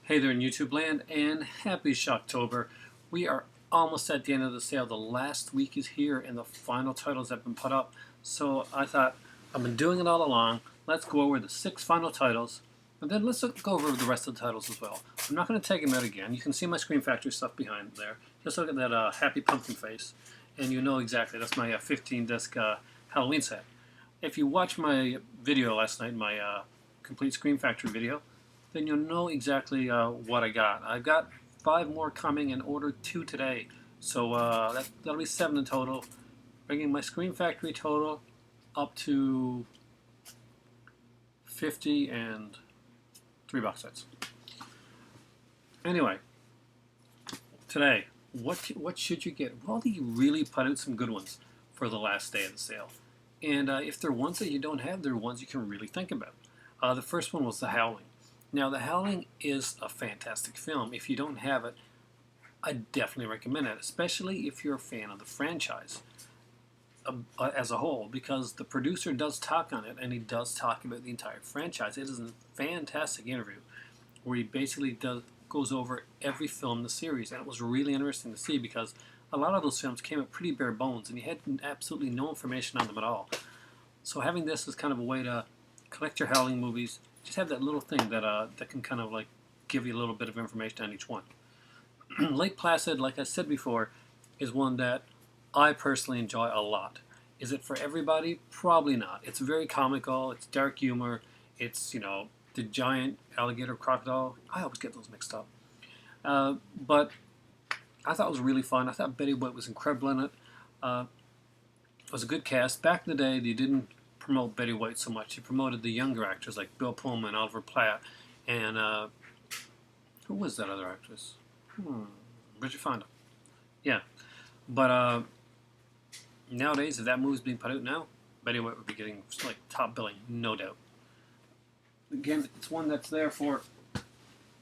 Hey there in YouTube land, and happy Shocktober. We are almost at the end of the sale. The last week is here and the final titles have been put up. So I thought, I've been doing it all along. Let's go over the 6 final titles, and then let's go over the rest of the titles as well. I'm not going to take them out again. You can see my Scream Factory stuff behind there. Just look at that happy pumpkin face, and you know exactly. That's my 15-disc Halloween set. If you watch my video last night, my complete Scream Factory video, then you'll know exactly what I got. I've got 5 more coming and ordered 2 today. So that'll be 7 in total, bringing my Scream Factory total up to 50 and 3 box sets. Anyway, today, what should you get? Well, they really put out some good ones for the last day of the sale. And if they're ones that you don't have, they're ones you can really think about. The first one was The Howling. Now, The Howling is a fantastic film. If you don't have it, I definitely recommend it, especially if you're a fan of the franchise as a whole, because the producer does talk on it, and he does talk about the entire franchise. It is a fantastic interview where he basically goes over every film in the series, and it was really interesting to see because a lot of those films came out pretty bare bones, and you had absolutely no information on them at all. So having this is kind of a way to collect your Howling movies. Just have that little thing that can kind of like give you a little bit of information on each one. Lake Placid, like I said before, is one that I personally enjoy a lot. Is it for everybody? Probably not. It's very comical. It's dark humor. It's, you know, the giant alligator crocodile. I always get those mixed up. But I thought it was really fun. I thought Betty White was incredible in it. It was a good cast. Back in the day, they didn't promote Betty White so much. He promoted the younger actors like Bill Pullman, Oliver Platt, and who was that other actress? Bridget Fonda. Yeah, but nowadays, if that movie's being put out now, Betty White would be getting like top billing, no doubt. Again, it's one that's there for.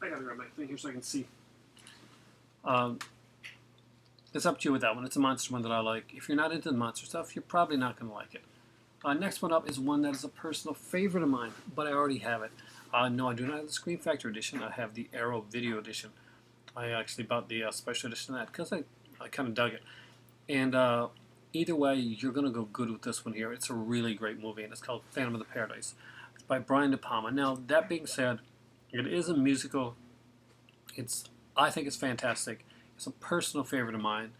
I gotta grab my thing here so I can see. It's up to you with that one. It's a monster one that I like. If you're not into the monster stuff, you're probably not going to like it. Next one up is one that is a personal favorite of mine, but I already have it. No, I do not have the Scream Factory edition. I have the Arrow Video edition. I actually bought the special edition of that because I kind of dug it. And either way, you're going to go good with this one here. It's a really great movie, and it's called Phantom of the Paradise. It's by Brian De Palma. Now, that being said, it is a musical. I think it's fantastic. It's a personal favorite of mine.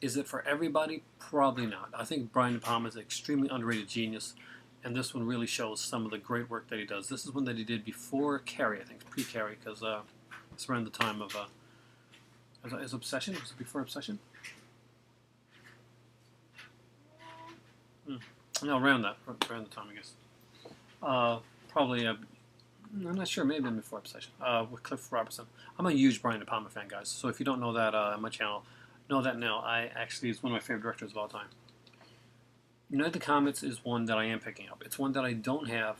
Is it for everybody? Probably not. I think Brian De Palma is an extremely underrated genius, and this one really shows some of the great work that he does. This is one that he did before Carrie, I think, pre-Carrie, because it's around the time of is Obsession? Was it before Obsession? No, around the time, I guess. Probably. I'm not sure. Maybe before Obsession. With Cliff Robertson. I'm a huge Brian De Palma fan, guys. So if you don't know that on my channel, know that now. I actually is one of my favorite directors of all time. Night of the Comets is one that I am picking up. It's one that I don't have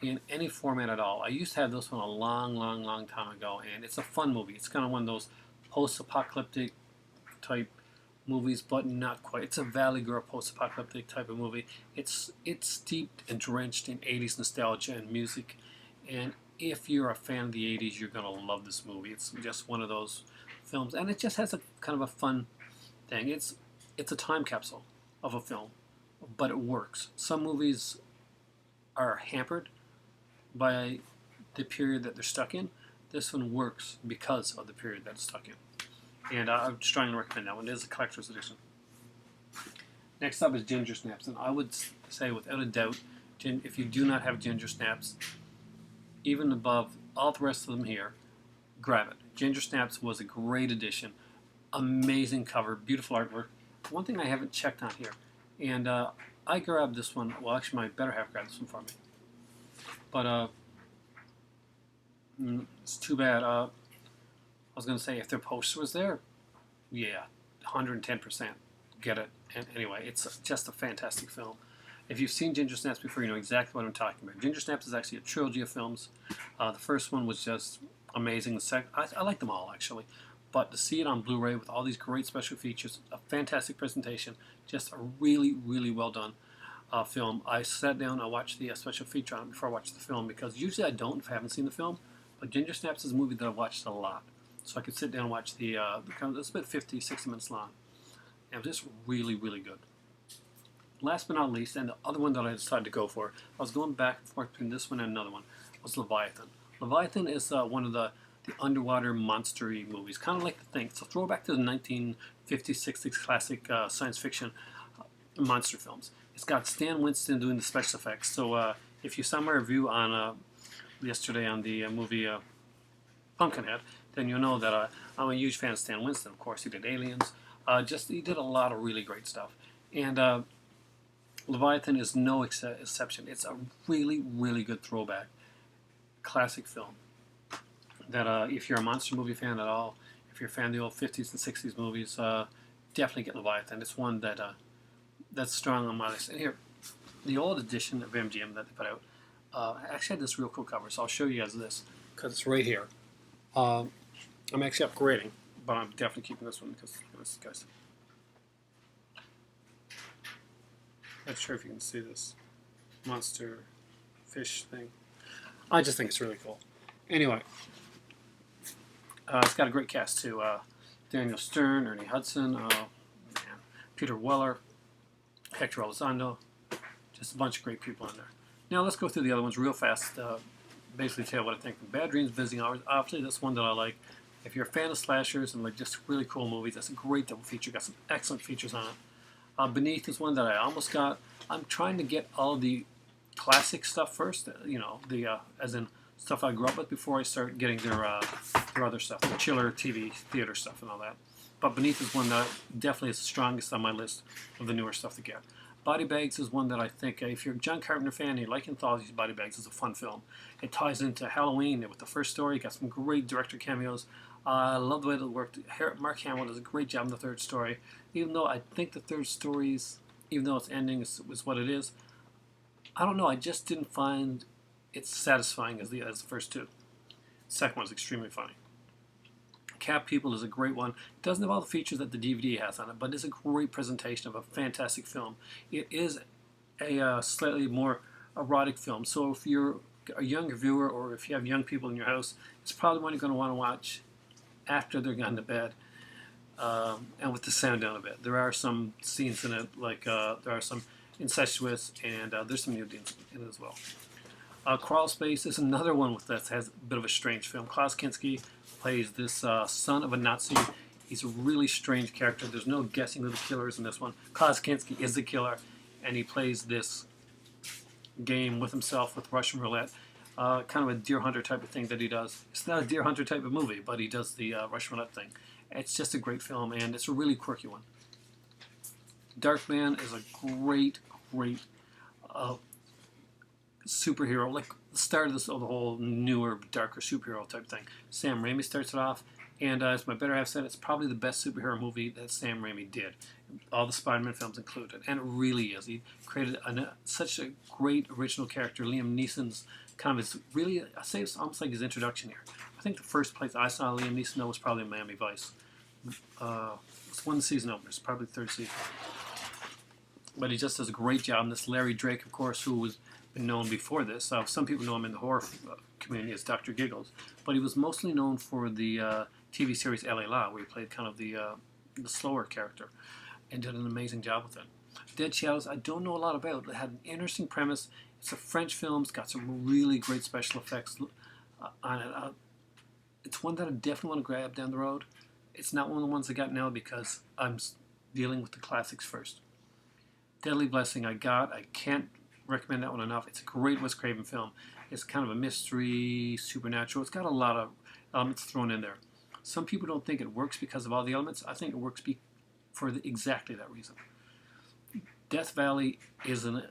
in any format at all. I used to have this one a long time ago, and it's a fun movie. It's kind of one of those post-apocalyptic type movies, but not quite. It's a Valley Girl post-apocalyptic type of movie. It's steeped and drenched in 80s nostalgia and music, and if you're a fan of the 80s, you're going to love this movie. It's just one of those films, and it just has a kind of a fun thing. It's a time capsule of a film, but it works. Some movies are hampered by the period that they're stuck in. This one works because of the period that it's stuck in, and I'm strongly recommend that one. It is a collector's edition. Next up is Ginger Snaps, and I would say without a doubt, if you do not have Ginger Snaps, even above all the rest of them here, grab it. Ginger Snaps was a great addition. Amazing cover, beautiful artwork. One thing I haven't checked on here, and I grabbed this one. Well, actually, my better half grabbed this one for me. But it's too bad. I was going to say if their poster was there, yeah, 110% get it. And anyway, it's just a fantastic film. If you've seen Ginger Snaps before, you know exactly what I'm talking about. Ginger Snaps is actually a trilogy of films. The first one was just amazing. The second, I like them all actually, but to see it on Blu-ray with all these great special features, a fantastic presentation, just a really well done film. I sat down, I watched the special feature on it before I watched the film, because usually I don't if I haven't seen the film, But Ginger Snaps is a movie that I've watched a lot. So I could sit down and watch it's about 50, 60 minutes long. And it was just really, really good. Last but not least, and the other one that I decided to go for, I was going back and forth between this one and another one, was Leviathan. Leviathan is one of the underwater monster-y movies, kind of like The Thing. It's a throwback to the 1950s, 60s classic science fiction monster films. It's got Stan Winston doing the special effects. So if you saw my review on yesterday on the movie Pumpkinhead, then you'll know that I'm a huge fan of Stan Winston. Of course, he did Aliens. He did a lot of really great stuff. And Leviathan is no exception. It's a really, really good throwback, classic film. That if you're a monster movie fan at all, if you're a fan of the old 50s and 60s movies, definitely get Leviathan. It's one that's strong on my list. And here, the old edition of MGM that they put out actually had this real cool cover, so I'll show you guys this because it's right here. I'm actually upgrading, but I'm definitely keeping this one because look at this, guys. Not sure if you can see this monster fish thing. I just think it's really cool. Anyway, it's got a great cast too. Daniel Stern, Ernie Hudson, Peter Weller, Hector Elizondo. Just a bunch of great people in there. Now let's go through the other ones real fast. Basically tell you what I think. Bad Dreams, Visiting Hours. Obviously, that's one that I like. If you're a fan of slashers and like just really cool movies, that's a great double feature. Got some excellent features on it. Beneath is one that I almost got. I'm trying to get all the classic stuff first. As in stuff I grew up with before I start getting their other stuff, the chiller TV theater stuff and all that. But Beneath is one that definitely is the strongest on my list of the newer stuff to get. Body Bags is one that I think, if you're a John Carpenter fan and you like anthologies, Body Bags is a fun film. It ties into Halloween with the first story. It got some great director cameos. I love the way that it worked. Mark Hamill does a great job in the third story. Even though I think the third story, even though its ending is what it is, I don't know. I just didn't find it satisfying as the first two. The second one is extremely funny. Cat People is a great one. It doesn't have all the features that the DVD has on it, but it's a great presentation of a fantastic film. It is a slightly more erotic film, so if you're a younger viewer or if you have young people in your house, it's probably one you're going to want to watch after they're gone to bed, and with the sound down a bit. There are some scenes in it, like there are some incestuous, and there's some nudity in it as well. Crawl Space is another one that has a bit of a strange film. Klaus Kinski plays this son of a Nazi. He's a really strange character. There's no guessing who the killer is in this one. Klaus Kinski is the killer, and he plays this game with himself with Russian roulette. Kind of a Deer Hunter type of thing that he does. It's not a Deer Hunter type of movie, but he does the Russian roulette thing. It's just a great film, and it's a really quirky one. Darkman is a great superhero, like the start of the whole newer, darker superhero type thing. Sam Raimi starts it off, and as my better half said, it's probably the best superhero movie that Sam Raimi did. All the Spider-Man films included, and it really is. He created such a great original character. Liam Neeson's kind of is really, I say it's almost like his introduction here. I think the first place I saw Liam Neeson was probably Miami Vice. It's one season over. It's probably the third season. But he just does a great job. And this Larry Drake, of course, who was been known before this. Some people know him in the horror community as Dr. Giggles, but he was mostly known for the TV series L.A. Law, where he played kind of the slower character, and did an amazing job with it. Dead Shadows, I don't know a lot about. It had an interesting premise. It's a French film. It's got some really great special effects on it. It's one that I definitely want to grab down the road. It's not one of the ones I got now because I'm dealing with the classics first. Deadly Blessing I can't recommend that one enough. It's a great Wes Craven film. It's kind of a mystery, supernatural. It's got a lot of elements thrown in there. Some people don't think it works because of all the elements. I think it works for exactly that reason. Death Valley is a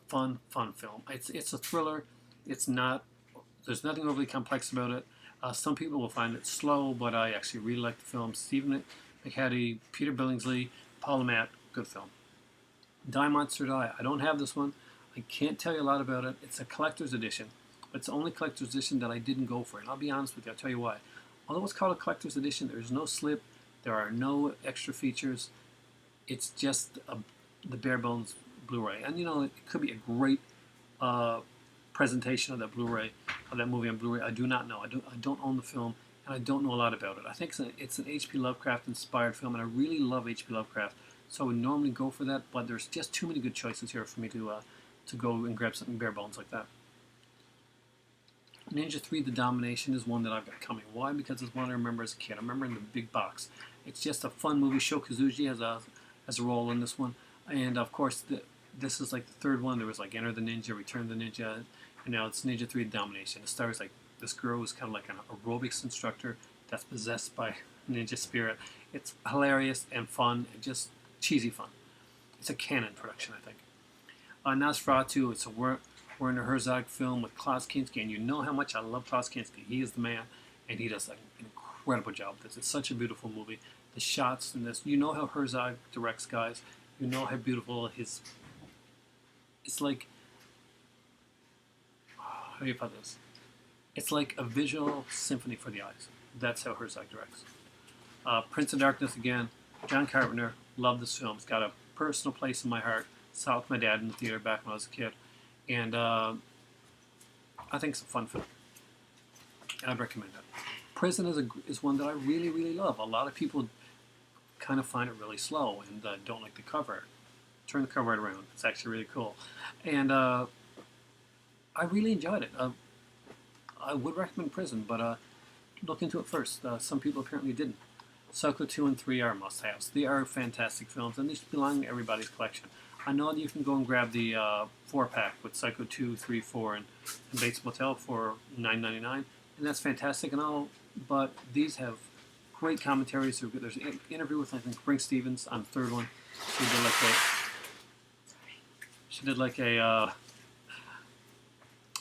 fun film. It's a thriller. There's nothing overly complex about it. Some people will find it slow, but I actually really like the film. Stephen McHattie, Peter Billingsley, Paul Matt, good film. Die Monster Die. I don't have this one. I can't tell you a lot about it. It's a collector's edition. It's the only collector's edition that I didn't go for. And I'll be honest with you, I'll tell you why. Although it's called a collector's edition, there's no slip. There are no extra features. It's just the bare bones Blu-ray. And it could be a great presentation of that Blu-ray, of that movie on Blu-ray. I do not know. I don't own the film, and I don't know a lot about it. I think it's an H.P. Lovecraft inspired film, and I really love H.P. Lovecraft, so I would normally go for that. But there's just too many good choices here for me to go and grab something bare bones like that. Ninja 3: The Domination is one that I've got coming. Why? Because it's one I remember as a kid. I remember in the big box. It's just a fun movie. Sho Kosugi has a role in this one, and of course this is like the third one. There was like Enter the Ninja, Return of the Ninja, and now it's Ninja 3: The Domination. It stars like this girl who's kind of like an aerobics instructor that's possessed by ninja spirit. It's hilarious and fun, and just cheesy fun. It's a Canon production, I think. Nosferatu. It's a Werner Herzog film with Klaus Kinski, and you know how much I love Klaus Kinski. He is the man, and he does an incredible job with this. It's such a beautiful movie. The shots in this, you know how Herzog directs, guys. You know how beautiful his. It's like, how do you put this? It's like a visual symphony for the eyes. That's how Herzog directs. Prince of Darkness again. John Carpenter. Love this film. It's got a personal place in my heart. Saw it with my dad in the theater back when I was a kid. And I think it's a fun film. And I'd recommend it. Prison is one that I really, really love. A lot of people kind of find it really slow and don't like the cover. Turn the cover right around. It's actually really cool. And I really enjoyed it. I would recommend Prison, but look into it first. Some people apparently didn't. Psycho 2 and 3 are must-haves. They are fantastic films, and they should belong in everybody's collection. I know that you can go and grab the 4-pack with Psycho 2, 3, 4, and Bates Motel for $9.99, and that's fantastic and all, but these have great commentaries. There's an interview with, I think, Brink Stevens on the third one. She did like a oh,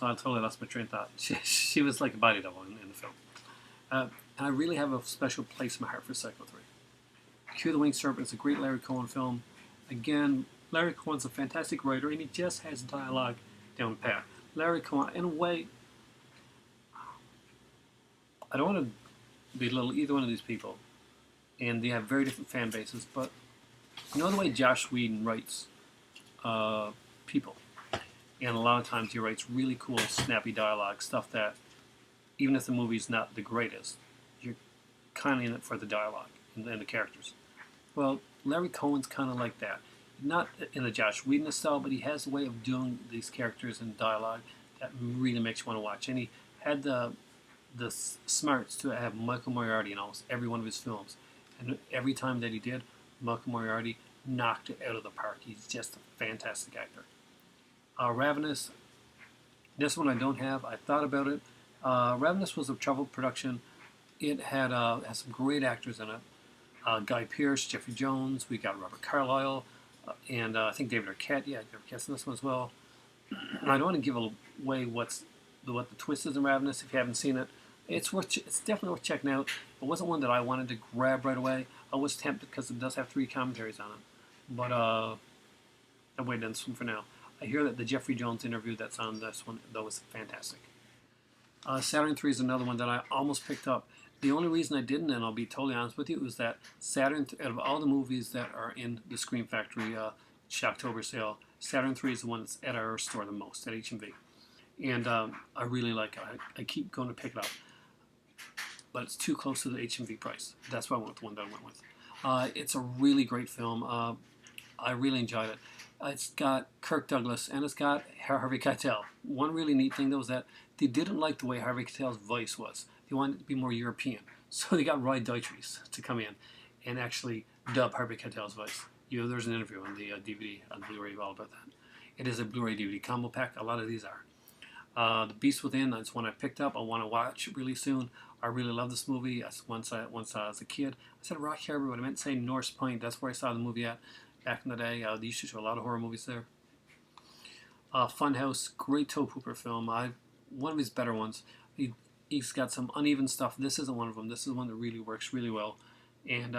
I totally lost my train of thought. She was like a body double in the film. And I really have a special place in my heart for Psycho 3. Cue the Winged Serpent is a great Larry Cohen film. Again, Larry Cohen's a fantastic writer, and he just has dialogue down pat. Larry Cohen, in a way, I don't want to belittle either one of these people, and they have very different fan bases, but you know the way Josh Whedon writes people, and a lot of times he writes really cool, snappy dialogue, stuff that, even if the movie's not the greatest, you're kind of in it for the dialogue and the characters. Well, Larry Cohen's kind of like that. Not in the Josh Whedon style, but he has a way of doing these characters and dialogue that really makes you want to watch. And he had the smarts to have Michael Moriarty in almost every one of his films. And every time that he did, Michael Moriarty knocked it out of the park. He's just a fantastic actor. Ravenous, this one I don't have. I thought about it. Ravenous was a troubled production. It had some great actors in it. Guy Pearce, Jeffrey Jones. We got Robert Carlyle. And I think David Arquette. Yeah, David Arquette's in this one as well. And I don't want to give away what the twist is in Ravenous if you haven't seen it. It's definitely worth checking out. It wasn't one that I wanted to grab right away. I was tempted because it does have 3 commentaries on it. But I'm waiting on this one for now. I hear that the Jeffrey Jones interview that's on this one, though, is fantastic. Saturn 3 is another one that I almost picked up. The only reason I didn't, and I'll be totally honest with you, is that Saturn, out of all the movies that are in the Scream Factory Shocktober Sale, Saturn 3 is the one that's at our store the most, at HMV. And I really like it. I keep going to pick it up. But it's too close to the HMV price. That's why I went with the one that I went with. It's a really great film. I really enjoyed it. It's got Kirk Douglas, and it's got Harvey Keitel. One really neat thing, though, is that they didn't like the way Harvey Keitel's voice was. They wanted it to be more European. So they got Roy Dotrice to come in and actually dub Harvey Keitel's voice. There's an interview on the DVD, on Blu-ray, all about that. It is a Blu-ray DVD combo pack. A lot of these are. The Beast Within, that's one I picked up. I want to watch really soon. I really love this movie. Once I was a kid. I said Rock Harbor, but I meant to say Norse Point. That's where I saw the movie at back in the day. They used to show a lot of horror movies there. Funhouse, great toe pooper film. One of his better ones. He's got some uneven stuff. This isn't one of them. This is one that really works really well. And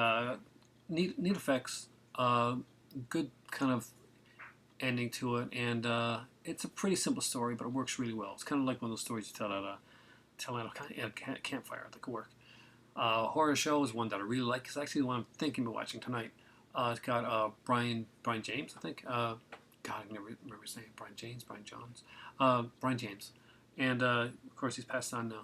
neat effects. Good kind of ending to it. And it's a pretty simple story, but it works really well. It's kind of like one of those stories you tell at a campfire that could work. Horror Show is one that I really like. It's actually the one I'm thinking of watching tonight. It's got Brian James, I think. God, I can never remember his name. Brian James, Brian Johns, Brian James, and of course he's passed on now.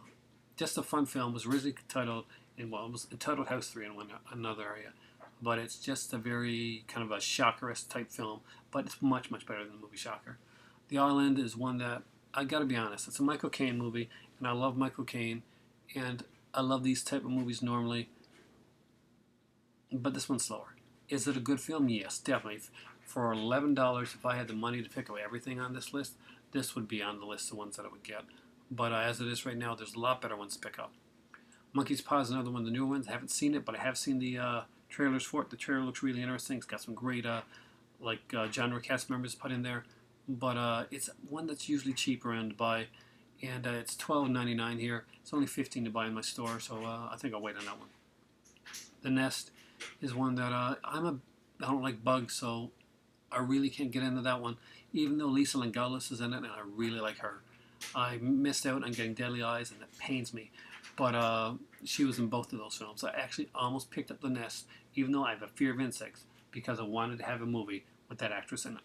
Just a fun film. Was originally titled, it was entitled House 3 in another area, but it's just a very kind of a Shocker-esque type film, but it's much better than the movie Shocker. The Island is one that I got to be honest. It's a Michael Caine movie, and I love Michael Caine, and I love these type of movies normally, but this one's slower. Is it a good film? Yes, definitely. For $11, if I had the money to pick up everything on this list, this would be on the list of ones that I would get. But as it is right now, there's a lot better ones to pick up. Monkey's Paw is another one of the newer ones. I haven't seen it, but I have seen the trailers for it. The trailer looks really interesting. It's got some great genre cast members put in there. But it's one that's usually cheap around to buy. And it's $12.99 here. It's only $15 to buy in my store, so I think I'll wait on that one. The Nest is one that I don't like bugs, so I really can't get into that one. Even though Lisa Langoulis is in it, and I really like her. I missed out on getting Deadly Eyes, and it pains me. But she was in both of those films. I actually almost picked up The Nest, even though I have a fear of insects, because I wanted to have a movie with that actress in it.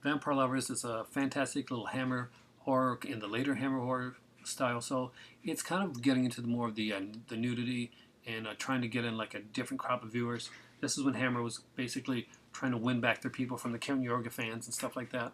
Vampire Lovers is a fantastic little Hammer horror in the later Hammer horror style. So it's kind of getting into more of the nudity and trying to get in like a different crop of viewers. This is when Hammer was basically trying to win back their people from the Count Yorga fans and stuff like that.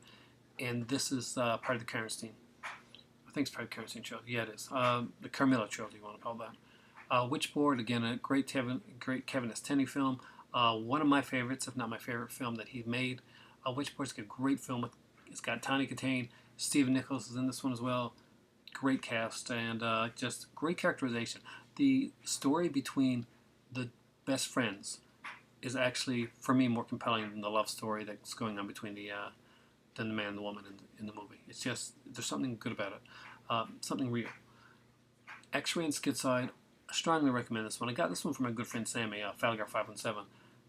And this is part of the Karnstein. I think it's part of the Karnstein trilogy. Yeah, it is. The Carmilla trilogy, you want to call that. Witchboard, again, a great Kevin S. Tenney film. One of my favorites, if not my favorite film that he made. Witchboard's a great film. It's got Tawny Kitaen. Stephen Nichols is in this one as well. Great cast and just great characterization. The story between the best friends is actually, for me, more compelling than the love story that's going on between the man and the woman in the movie. It's just, there's something good about it. Something real. X-Ray and Schizide, I strongly recommend this one. I got this one from my good friend Sammy, Falgar 517.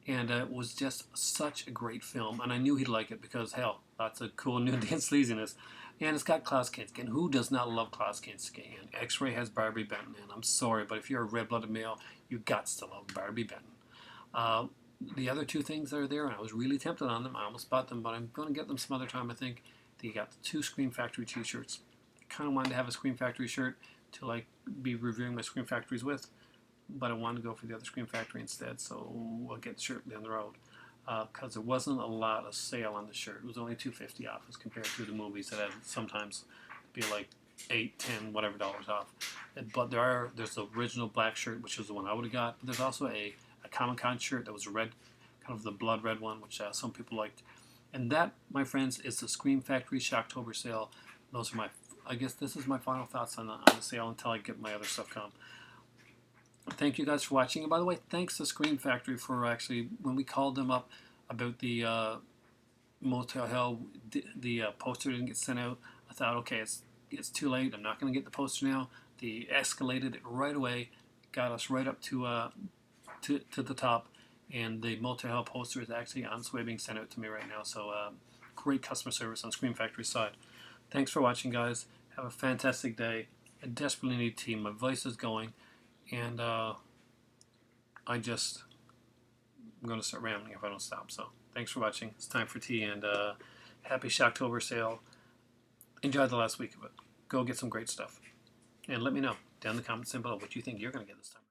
And it was just such a great film. And I knew he'd like it because, hell, lots of cool nudity and sleaziness. And it's got Klaus Kinski. And who does not love Klaus Kinski? And X-Ray has Barbie Benton. And I'm sorry, but if you're a red-blooded male, you got to love Barbie Benton. The other two things that are there, and I was really tempted on them. I almost bought them, but I'm going to get them some other time, I think. They got the 2 Scream Factory t-shirts. I kind of wanted to have a Scream Factory shirt to like be reviewing my Scream Factories with. But I wanted to go for the other Scream Factory instead, so we'll get the shirt down the road. Because there wasn't a lot of sale on the shirt. It was only $2.50 off as compared to the movies that had sometimes be like $8, $10, whatever dollars off. But there's the original black shirt, which is the one I would have got. But there's also a Comic-Con shirt that was red, kind of the blood red one, which some people liked. And that, my friends, is the Scream Factory Shocktober Sale. Those are I guess this is my final thoughts on the sale until I get my other stuff come. Thank you guys for watching. And by the way, thanks to Scream Factory for actually, when we called them up about the Motel Hell, the poster didn't get sent out. I thought, okay, it's too late. I'm not going to get the poster now. They escalated it right away, got us right up to the top, and the Motel Hell poster is actually on its way being sent out to me right now. So great customer service on Scream Factory's side. Thanks for watching, guys. Have a fantastic day. I desperately need tea. My voice is going. And I'm going to start rambling if I don't stop. So thanks for watching. It's time for tea, and happy Shocktober sale. Enjoy the last week of it. Go get some great stuff. And let me know down in the comments below what you think you're going to get this time.